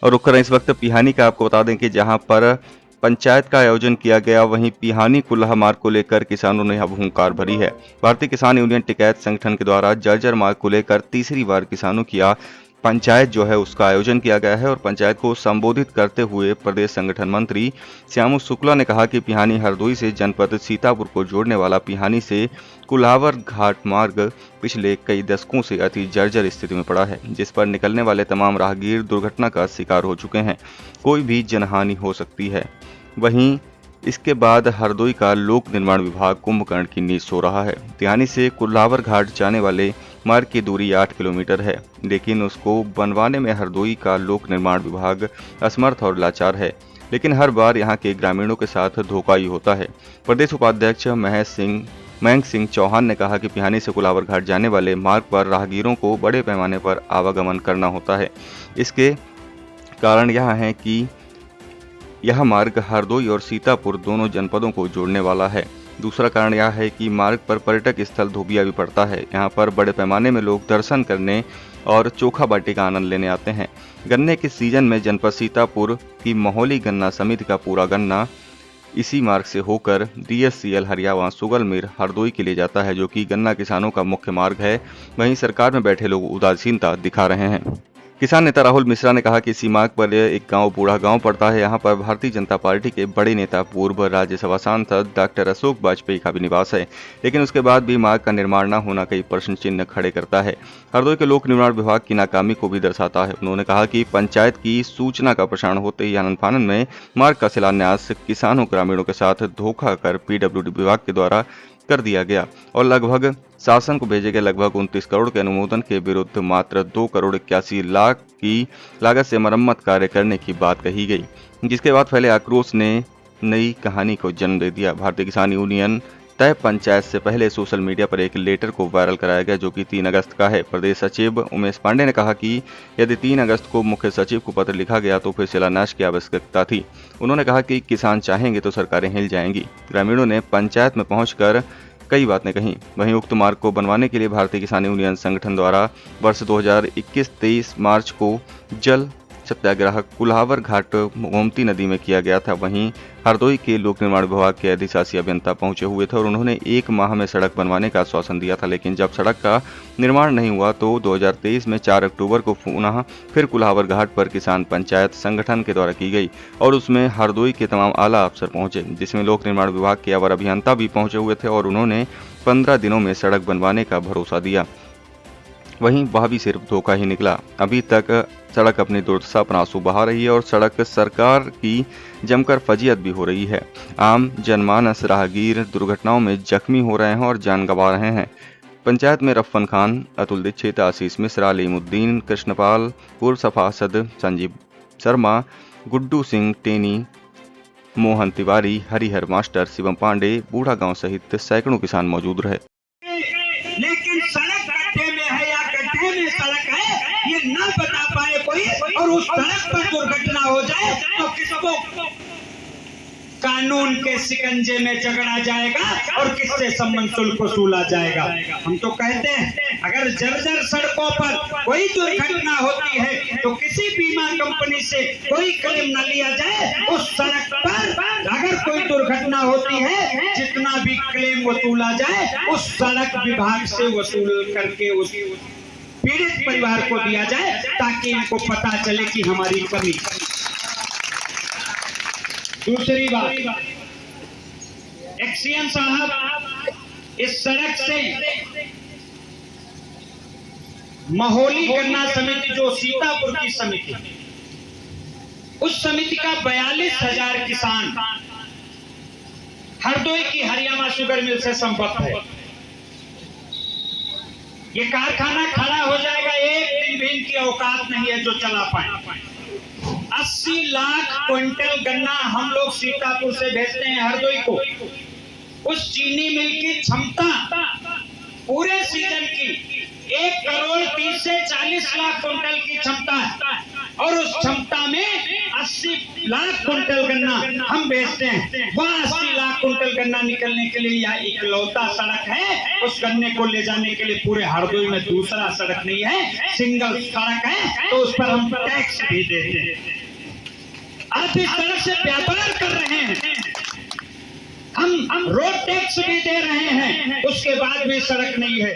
और रुक कर इस वक्त पिहानी का आपको बता दें कि जहां पर पंचायत का आयोजन किया गया वहीं पिहानी कुल्हा मार्ग को लेकर किसानों ने अब हुंकार भरी है। भारतीय किसान यूनियन टिकैत संगठन के द्वारा जर्जर मार्ग को लेकर तीसरी बार किसानों की पंचायत जो है उसका आयोजन किया गया है और पंचायत को संबोधित करते हुए प्रदेश संगठन मंत्री श्यामू शुक्ला ने कहा कि पिहानी हरदोई से जनपद सीतापुर को जोड़ने वाला पिहानी से कुल्हावर घाट मार्ग पिछले कई दशकों से अति जर्जर स्थिति में पड़ा है, जिस पर निकलने वाले तमाम राहगीर दुर्घटना का शिकार हो चुके हैं। कोई भी जनहानि हो सकती है। वहीं इसके बाद हरदोई का लोक निर्माण विभाग कुंभकर्ण की नींव सो रहा है। पिहानी से कुल्हावर घाट जाने वाले मार्ग की दूरी 8 किलोमीटर है, लेकिन उसको बनवाने में हरदोई का लोक निर्माण विभाग असमर्थ और लाचार है। लेकिन हर बार यहाँ के ग्रामीणों के साथ धोखा ही होता है। प्रदेश उपाध्यक्ष मयंक सिंह चौहान ने कहा कि पिहानी से कुल्हावर घाट जाने वाले मार्ग पर राहगीरों को बड़े पैमाने पर आवागमन करना होता है। इसके कारण यह है कि यह मार्ग हरदोई और सीतापुर दोनों जनपदों को जोड़ने वाला है। दूसरा कारण यह है कि मार्ग पर पर्यटक स्थल धोबिया भी पड़ता है। यहाँ पर बड़े पैमाने में लोग दर्शन करने और चोखा बाटी का आनंद लेने आते हैं। गन्ने के सीजन में जनपद सीतापुर की मोहली गन्ना समिति का पूरा गन्ना इसी मार्ग से होकर DSCL हरियावा सुगलमीर हरदोई के लिए जाता है, जो कि गन्ना किसानों का मुख्य मार्ग है। वहीं सरकार में बैठे लोग उदासीनता दिखा रहे हैं। किसान नेता राहुल मिश्रा ने कहा कि इसी मार्ग पर एक गांव बूढ़ा गांव पड़ता है। यहां पर भारतीय जनता पार्टी के बड़े नेता पूर्व राज्यसभा सांसद डॉक्टर अशोक वाजपेयी का भी निवास है, लेकिन उसके बाद भी मार्ग का निर्माण न होना कई प्रश्न चिन्ह खड़े करता है। हरदोई के लोक निर्माण विभाग की नाकामी को भी दर्शाता है। उन्होंने कहा कि पंचायत की सूचना का प्रसारण होते ही आनंद फानन में मार्ग का शिलान्यास किसानों ग्रामीणों के साथ धोखा कर PWD विभाग के द्वारा कर दिया गया और लगभग शासन को भेजे गए लगभग 29 करोड़ के अनुमोदन के विरुद्ध मात्र 2 करोड़ 81 लाख की लागत से मरम्मत कार्य करने की बात कही गई, जिसके बाद फैले आक्रोश ने नई कहानी को जन्म दे दिया। भारतीय किसान यूनियन तय पंचायत से पहले सोशल मीडिया पर एक लेटर को वायरल कराया गया, जो कि 3 अगस्त का है। प्रदेश सचिव उमेश पांडे ने कहा कि यदि 3 अगस्त को मुख्य सचिव को पत्र लिखा गया तो फिर शिलान्यास की आवश्यकता थी। उन्होंने कहा कि किसान चाहेंगे तो सरकारें हिल जाएंगी। ग्रामीणों ने पंचायत में पहुंचकर कई बातें कहीं। वहीं उक्त मार्ग को बनवाने के लिए भारतीय किसान यूनियन संगठन द्वारा वर्ष 2021-23 मार्च को जल सत्याग्रह कुल्हावर घाट गोमती नदी में किया गया था। वहीं हरदोई के लोक निर्माण विभाग के अधिशासी अभियंता पहुंचे हुए थे और उन्होंने 1 माह में सड़क बनवाने का आश्वासन दिया था, लेकिन जब सड़क का निर्माण नहीं हुआ तो 2023 में 4 अक्टूबर को पुनः फिर कुल्हावर घाट पर किसान पंचायत संगठन के द्वारा की गई और उसमें हरदोई के तमाम आला अफसर पहुंचे, जिसमें लोक निर्माण विभाग के अवर अभियंता भी पहुंचे हुए थे और उन्होंने 15 दिनों में सड़क बनवाने का भरोसा दिया। वहीं वह भी सिर्फ धोखा ही निकला। अभी तक सड़क अपनी दुर्दशा पर आंसू बहा रही है और सड़क सरकार की जमकर फजीयत भी हो रही है। आम जनमानस राहगीर दुर्घटनाओं में जख्मी हो रहे हैं और जान गंवा रहे हैं। पंचायत में रफ़न खान, अतुल दीक्षित, आशीष मिश्रा, अलीमुद्दीन, कृष्णपाल, पूर्व सभासद संजीव शर्मा, गुड्डू सिंह टेनी, मोहन तिवारी, हरिहर मास्टर, शिवम पांडे, बूढ़ा गांव सहित सैकड़ों किसान मौजूद रहे। लेकिन सड़क गड्ढे में है या गड्ढे में सड़क है ये न बता पाए कोई, और उस सड़क पर दुर्घटना हो जाए तो किसको कानून के शिकंजे में जकड़ा जाएगा और किससे सम्मान शुल्क वसूला जाएगा। हम तो कहते हैं अगर जर्जर सड़कों पर कोई दुर्घटना होती है तो किसी बीमा कंपनी से कोई क्लेम न लिया जाए। उस सड़क पर अगर कोई दुर्घटना होती है जितना भी क्लेम वसूला जाए उस सड़क विभाग से वसूल करके उस पीड़ित परिवार को दिया जाए, ताकि इनको पता चले कि हमारी कमी। दूसरी बात, एक्सीएम साहब इस सड़क से मोहली गन्ना समिति जो सीतापुर की समिति, उस समिति का 42,000 किसान हरदोई की हरियाणा शुगर मिल से संबद्ध है। ये कारखाना खड़ा हो जाएगा, एक दिन भी इनकी औकात नहीं है जो चला पाए। 80 लाख क्विंटल गन्ना हम लोग सीतापुर से भेजते हैं हरदोई को। उस चीनी मिल की क्षमता पूरे सीजन की 1 करोड़ 30 से 40 लाख क्विंटल की क्षमता है और उस क्षमता में 80 लाख कुंटल गन्ना हम बेचते हैं, वहाँ 80 लाख कुंटल गन्ना निकलने के लिए यह इकलौता सड़क है। उस गन्ने को ले जाने के लिए पूरे हरदोई में दूसरा सड़क नहीं है, सिंगल सड़क है, तो उस पर हम टैक्स भी देते हैं। आप इस सड़क से व्यापार कर रहे हैं, हम रोड टैक्स भी दे रहे हैं, उसके बाद भी सड़क नहीं है।